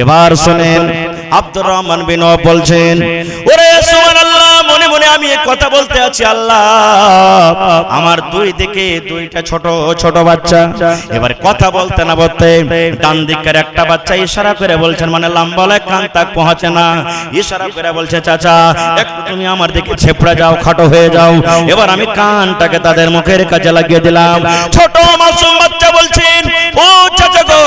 এবার শুনেন আব্দুর রহমান বিন আওফ বলছেন, ওরে সুবহানাল্লাহ, মনে মনে আমি এই কথা বলতে আছি, আল্লাহ আমার দুই দিকে দুইটা ছোট ছোট বাচ্চা। এবার কথা বলতে না বলতে ডান দিকের একটা বাচ্চা ইশারা করে বলছেন, মানে লম্বালে কান তাক পৌঁছে না, ইশারা করে বলছে, চাচা একটু তুমি আমার দিকে ছেপড়ে যাও, খাটো হয়ে যাও। এবার আমি কানটাকে তাদের মুখের কাছে লাগিয়ে দিলাম। ছোট মাসুম বাচ্চা বলছেন, ও চাচা গো,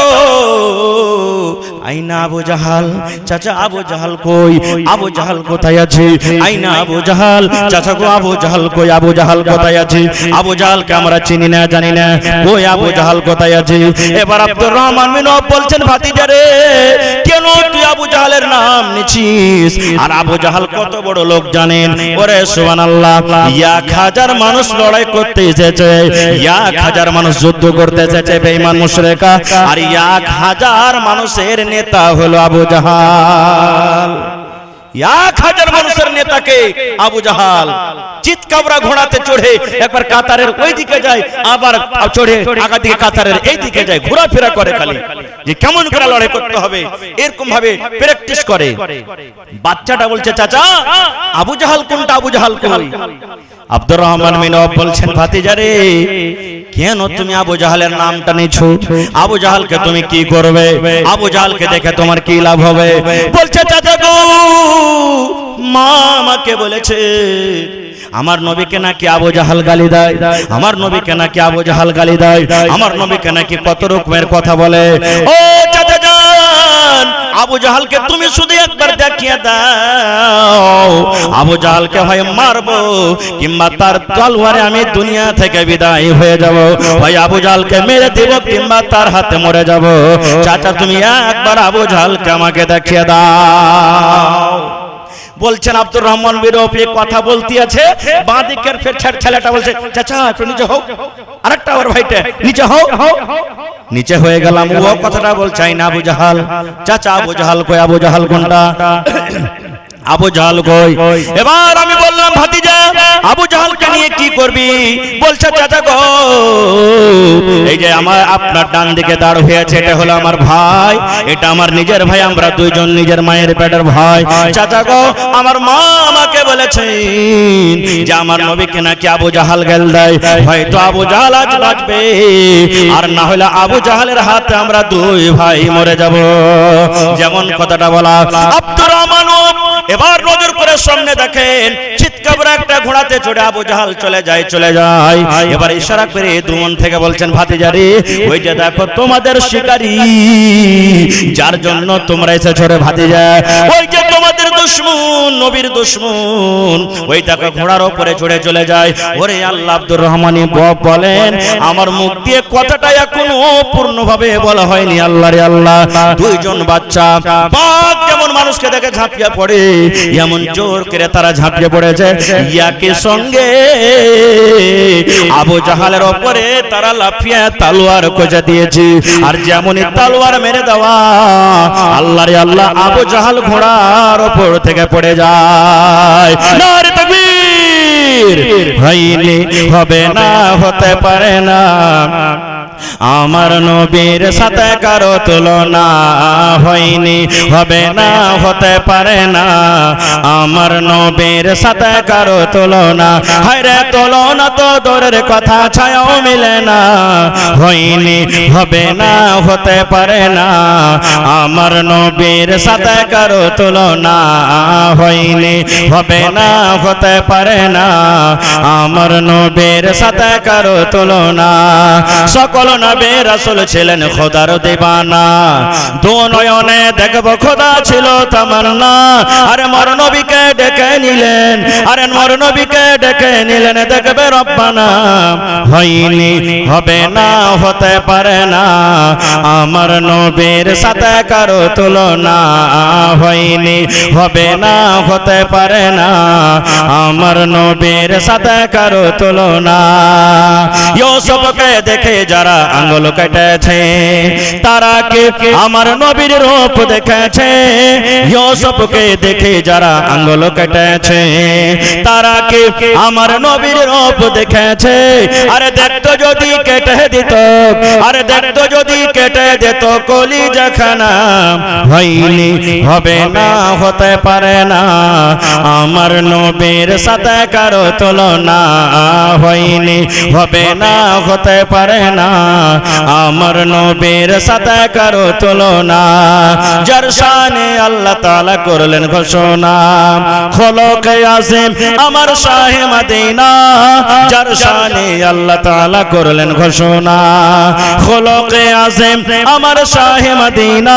আইনা আবু জাহাল, চাচা আবু জাহাল কই, আবু জাহাল কোথায় আছে? আইনা আবু জাহাল, চাচা গো আবু জাহাল কই, আবু জাহাল কোথায় আছে? আবু জাহালকে আমরা চিনি না, জানি না, কই আবু জাহাল কোথায় আছে? এবার আব্দুর রহমান বিন আওফ বলছেন, ভাতিজা রে, কেন তুই আবু জাহালের নাম নিছিস? আর আবু জাহাল কত বড় লোক জানেন? ওরে সুবহানাল্লাহ, 1000 মানুষ লড়াই করতে এসেছে, 1000 মানুষ যুদ্ধ করতে এসেছে বেঈমান মুশরিকা, আর 1000 মানুষের নেতা হলো আবু জাহাল। 1000 মানুষের নেতাকে আবু জাহাল চিৎকাবরা ঘোড়াতে চড়ে একবার কাতারের ওই দিকে যায়, আবার চড়ে আগা দিকে কাতারের এই দিকে যায়, ঘোরাফেরা করে খালি যে কেমন করে লড়াই করতে হবে, এরকম ভাবে প্র্যাকটিস করে। বাচ্চাটা বলছে, চাচা আবু জাহাল কোনটা, আবু জাহাল কই? আব্দুর রহমান বিন আওফ বলছেন, ভাতিজা রে, কেন তুমি আবু জাহালের নামটা নিছো? আবু জাহালকে তুমি কি করবে? আবু জাহালকে দেখে তোমার কি লাভ হবে? বলছে, চাচা গো, মা আমাকে বলেছে আমার নবীকে নাকি আবু জাহাল গালি দেয়, আমার নবীকে নাকি আবু জাহাল গালি দেয়, আমার নবীকে নাকি কত রকমের কথা বলে। ও চাচা জান, আবু জাহালকে তুমি শুধু একবার দেখিয়ে দাও, আবু জাহালকে হয় মারবো কিংবা তার তলোয়ারে আমি দুনিয়া থেকে বিদায় হয়ে যাব, হয় আবু জাহালকে মেরে দেব কিংবা তার হাতে মরে যাব। চাচা তুমি একবার আবু জাহালকে আমাকে দেখিয়ে দাও। বলছেন আব্দুর রহমান বিন আওফ কথা বলতে আছে, বাঁ দিকের ফের ছেলেটা বলছে, চাচা একটু নিচে হও, আরেকটা ওর ভাইটা নিচে হও। নিচে হয়ে গেলাম, ও কথাটা বলছে, না আবু জাহাল, চাচা আবু জাহাল কই, আবু জাহাল কোনটা? আবু জাহাল কই? এবার আমি বললাম, ভাতিজা আবু জাহালকে নিয়ে কি করবি? বলছে, চাচা গো, এই যে আমার আপনার ডান দিকে দাঁড় হয়েছে, এটা হলো আমার ভাই, এটা আমার নিজের ভাই, আমরা দুইজন নিজের মায়ের পেটের ভাই। চাচা গো, আমার মা আমাকে বলেছেন যে আমার নবীকে নাকি আবু জাহাল গাল দেয়, হয়তো আবু জাহাল আজ বাঁচবে, আর না হলে আবু জাহালের হাতে আমরা দুই ভাই মরে যাব। যেমন কথাটা বলা, আব্দুর রহমান এবার নজর করে সামনে দেখেন, চিৎকাবরা একটা ঘোড়াতে চড়ে আবু জাহাল চলে যায়। এবার ইশারা করে দুমন থেকে বলছেন, ভাতিজা রে, ওই যে দেখো তোমাদের শিকারী, যার জন্য তোমরা এসেছো রে ভাতিজা, ওই যে তোমাদের দুশমন, নবীর দুশমন, ওই দেখো ঘোড়ার উপরে চড়ে চলে যায়। ওরে আল্লাহ, আব্দুর রহমানি বলেন, আমার মুখ দিয়ে কথাটা এখনো পূর্ণভাবে বলা হয়নি। আল্লাহ রে আল্লাহ, দুইজন বাচ্চা বাঘ যেমন মানুষকে দেখে ঝাঁপিয়ে পড়ে, এমন জোর করে তারা ঝাঁপিয়ে পড়েছে, ইয়াকে সঙ্গে আবু জাহালের উপরে তারা লাফিয়ে তালোয়ার খোঁজা দিয়েছে। আর যেমনই তালোয়ার মেরে দেওয়া, আল্লাহ রে আল্লাহ, আবু জাহাল ঘোড়ার উপর থেকে পড়ে যায়। নারে তাকবীর! হয়নি, হবে না, হতে পারে না, আমার নবীর সাথে কারো তুলনা হয়নি, হবে না, হতে পারে না, আমার নবীর সাথে কারো তুলনা, হায়রে তুলনা তো দূরের কথা, ছায়াও মিলে না, হয়নি, হবে না, হতে পারে না, আমার নবীর সাথে কারো তুলনা হয়নি, হবে না, হতে পারে না, আমার নবীর সাথে কারো তুলনা। সকল নবী রাসূল ছিলেন খোদার দিবানা, দু নয়নে দেখব খোদা ছিল তামান্না। আরে মর নবীকে ডেকে নিলেন, আরে মর নবীকে ডেকে নিলেন, দেখবে রব্বানা, হয়নি, হবে না, হতে পারে না, আমার নবীর সাথে কারো তুলনা হয়নি, হবে না, হতে পারে না, আমার নবীর সাথে কারো তুলনা। ইউসুফকে দেখে যারা আঙ্গুল কেটেছে, তারাকে আমার নবীর রূপ দেখেছে, ইউসুফকে দেখে যারা আঙ্গুল কেটেছে, তারাকে আমার নবীর রূপ দেখেছে। আরে দেখতো যদি কেটে দিত, আরে দেখতো যদি কেটে দিত কলিজাখানা, হয়নি হবে না, হতে পারে না, আমার নবীর সাথে কারো তুলনা, হয়নি হবে না, হতে পারে না, আমার নবীর সাথে কারো তুলনা। যার শানে আল্লাহ তাআলা করলেন ঘোষণা, খলকে আযম আমার শাহে মদিনা, যার শানে আল্লাহ তাআলা করলেন ঘোষণা, খলকে আযম আমার শাহে মদিনা,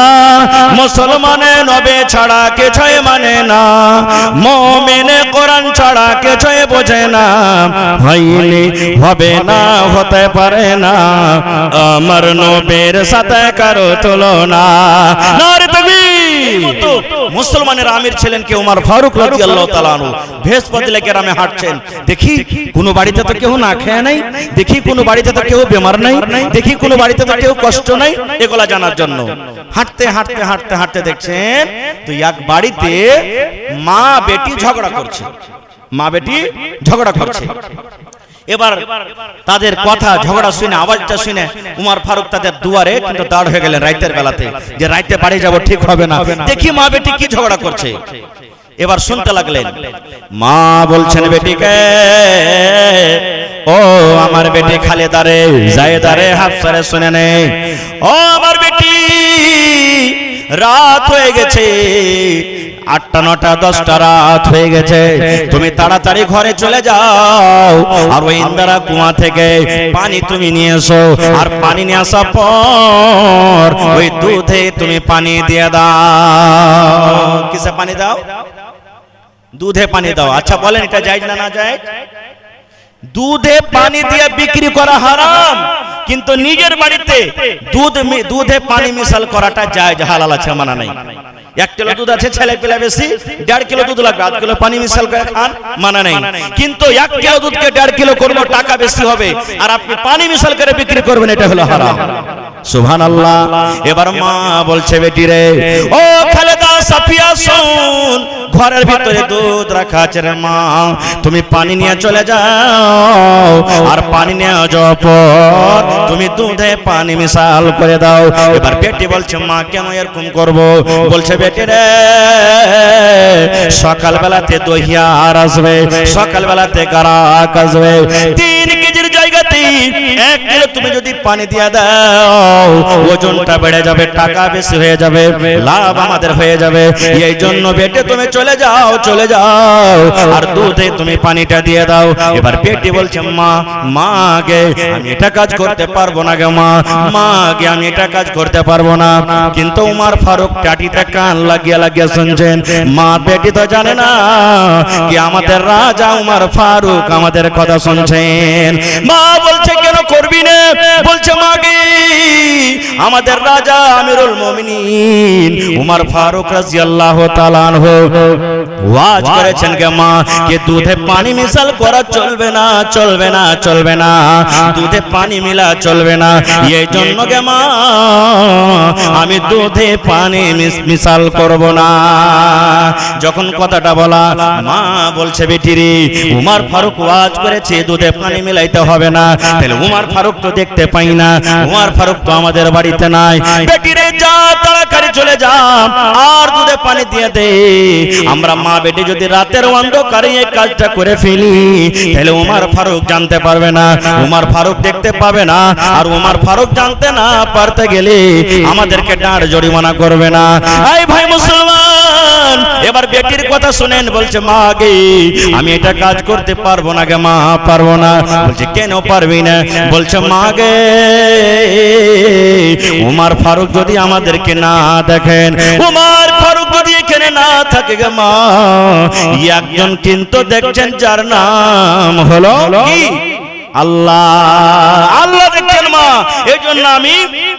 মুসলমানে নবী ছাড়া কিছুই মানে না, মুমিনে কোরআন ছাড়া কিছুই বোঝে না, হয়নি হবে না, হতে পারে না, আমার নবীর সাথে কারো তুলনা। নারে তাকবীর! মুসলমানের আমির ছিলেন কে? ওমর ফারুক রাদিয়াল্লাহু তাআলা আনহু। ভেষপাতিলে গ্রামে হাঁটছেন, দেখি কোন বাড়িতে তো কেউ না খেয়ে নাই, দেখি কোন বাড়িতে তো কেউ বেমার নাই, দেখি কোন বাড়িতে তো কেউ কষ্ট নাই, এগুলা জানার জন্য হাঁটতে হাঁটতে হাঁটতে হাঁটতে দেখছেন তো এক বাড়িতে মা বেটি ঝগড়া করছে, মা বেটি ঝগড়া করছে। এবার তাদের কথা ঝগড়া শুনে, আওয়াজটা শুনে উমর ফারুক তাদের দুয়ারে কিন্তু দাঁড় হয়ে গেলেন রাতের বেলাতে, যে রাতে বাড়ি যাব ঠিক হবে না, দেখি মা বেটি কি ঝগড়া করছে। এবার শুনতে লাগলেন, মা বলছেন বেটিকে, ও আমার বেটি খালেদা রে, জায়েদা রে, হাফসা রে, শুনে নে, ও আমার বেটি, রাত হয়ে গেছে, 8টা 9টা 10টা রাত হয়ে গেছে, তুমি তাড়াতাড়ি ঘরে চলে যাও, আর ওই ইন্দারা কুয়া থেকে পানি তুমি নিয়ে এসো, আর পানি নিয়ে আসার পর ওই দুধে তুমি পানি দিয়ে দাও। কিসে পানি দাও? দুধে পানি দাও। আচ্ছা বলেন এটা জায়েজ না না জায়েজ? দুধে পানি দিয়ে বিক্রি করা হারাম, কিন্তু নিজের বাড়িতে দুধে পানি মিশাল করাটা জায়েজ, হালাল আছে, মানা নাই। 1 কিলো দুধ আছে, ছেলে পেলে বেশি, 1.5 কিলো দুধ লাগবে, 1 কিলো পানি মিশাল করে খান, মানা নাই। কিন্তু 1 কিলো দুধকে 1.5 কিলো করবো, টাকা বেশি হবে, আর আপনি পানি মিশাল করে বিক্রি করবেন, এটা হলো হারাম। সুবহানাল্লাহ। এবার মা বলছে বেটি রে, ও খালেদা সাফিয়া শুন, ঘরের ভিতরে দুধ রাখা আছে রে মা, তুমি পানি নিয়ে চলে যাও, আর পানি নিয়ে যাওয়ার পর তুমি দুধে পানি মিশাল করে দাও। এবার বেটি বলছে, মা কেন এরকম করব? বলছে বেটি রে, সকাল বেলাতে দহিয়ার আসবে, সকাল বেলাতে গারাক আসবে, 3 কেজির জায়গাতে 1 কিলো তুমি যদি পানি দিয়ে দাও, ওজনটা বেড়ে যাবে, টাকা বেশি হয়ে যাবে, লাভ আমাদের হয়ে যাবে। এই জন্য বেটে তুমি চলে যাও, চলে যাও, আর দুধে তুমি পানিটা দিয়ে দাও। এবার বেটি বলছে, মা, মা গে আমি এটা কাজ করতে পারবো না গে মা, মা গে আমি এটা কাজ করতে পারবো না। কিন্তু উমর ফারুক টাটিতে কান লাগিয়ে লাগিয়ে শুনছেন। মা বেটি তো জানে না কি আমাদের রাজা উমর ফারুক আমাদের কথা শুনছেন। মা বলছে, কেন করবি না? বলছে, মা গে আমাদের রাজা আমিরুল মুমিনিন উমর ফারুক রাদিয়াল্লাহু তাআলা আনহু ওয়াজ করেছেন কে মা, কে দুধে পানি মিশাল করা চলবে না, চলবে না, চলবে না, দুধে পানি মিলা চলবে না। এই জন্য কে মা আমি দুধে পানি মিশাল করব না। যখন কথাটা বলা, মা বলছে, বেটি রে উমর ফারুক ওয়াজ করেছে দুধে পানি মিলাইতে হবে না, তাহলে উমর ফারুক তো দেখতে পাই না, উমর ফারুক তো আমাদের বাড়িতে নাই। বেটি রে যা, তাড়াতাড়ি চলে যা, আর দুধে পানি দিয়ে দে। আমরা মা বেটি যদি রাতের অন্ধকারে এই কাজটা করে ফেলি, তাহলে উমর ফারুক জানতে পারবে না, উমর ফারুক দেখতে পাবে না, আর উমর ফারুক জানতে না পারতে গেলে আমাদেরকে ডাঁড় জরিমানা করবে না। এই ভাই মুসলমান, এবার বেটির কথা শুনেন। বলছে, মা গে আমি এটা কাজ করতে পারবো না গে মা, পারবো না। বলছে, কেন পারবি না? বলছে, মা গে উমর ফারুক যদি আমাদেরকে না দেখেন, উমর ফারুক যদি এখানে না থাকে গে মা, একজন কিন্তু দেখছেন যার নাম হলো কি আল্লাহ, আল্লাহ দেখছেন মা, এই জন্য আমি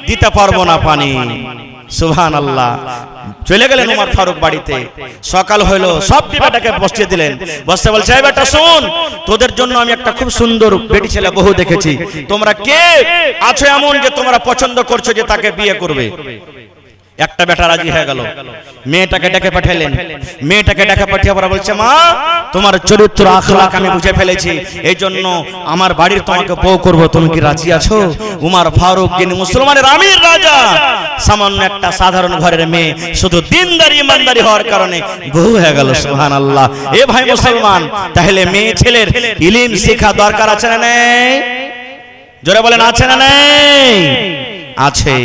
দিতে পারবো না পানি। সুবহানাল্লাহ। চলে গেলেন উমর ফারুক বাড়িতে। সকাল হলো, সব বেটাকে বসিয়ে দিলেন। বসে বলছে, এই বেটা শোন, তোদের জন্য আমি একটা খুব সুন্দর বেটি ছেলে বহু দেখেছি। তোমরা কে আছো এমন যে তোমরা পছন্দ করছো যে তাকে বিয়ে করবে? একটা বেটা রাজি হয়ে গেল। মেয়েটাকে ডেকে পাঠালেন। মেয়েটাকে ডেকে পাঠিয়ে পরে বলছে, মা, তোমার চরিত্র আখলাক আমি বুঝে ফেলেছি, এই জন্য আমার বাড়ির তোমাকে বউ করব, তুমি কি রাজি আছো? উমর ফারুক যিনি মুসলমানের আমির রাজা, সামান্য একটা সাধারণ ঘরের মেয়ে, শুধু দিনদারি ইমানদারি হওয়ার কারণে বউ হয়ে গেল। সুবহানাল্লাহ। এ ভাই মুসলমান, তাহলে মেয়ে ছেলের ইলম শেখা দরকার আছে না নেই? জোরে বলেন, আছে না নেই? আছে।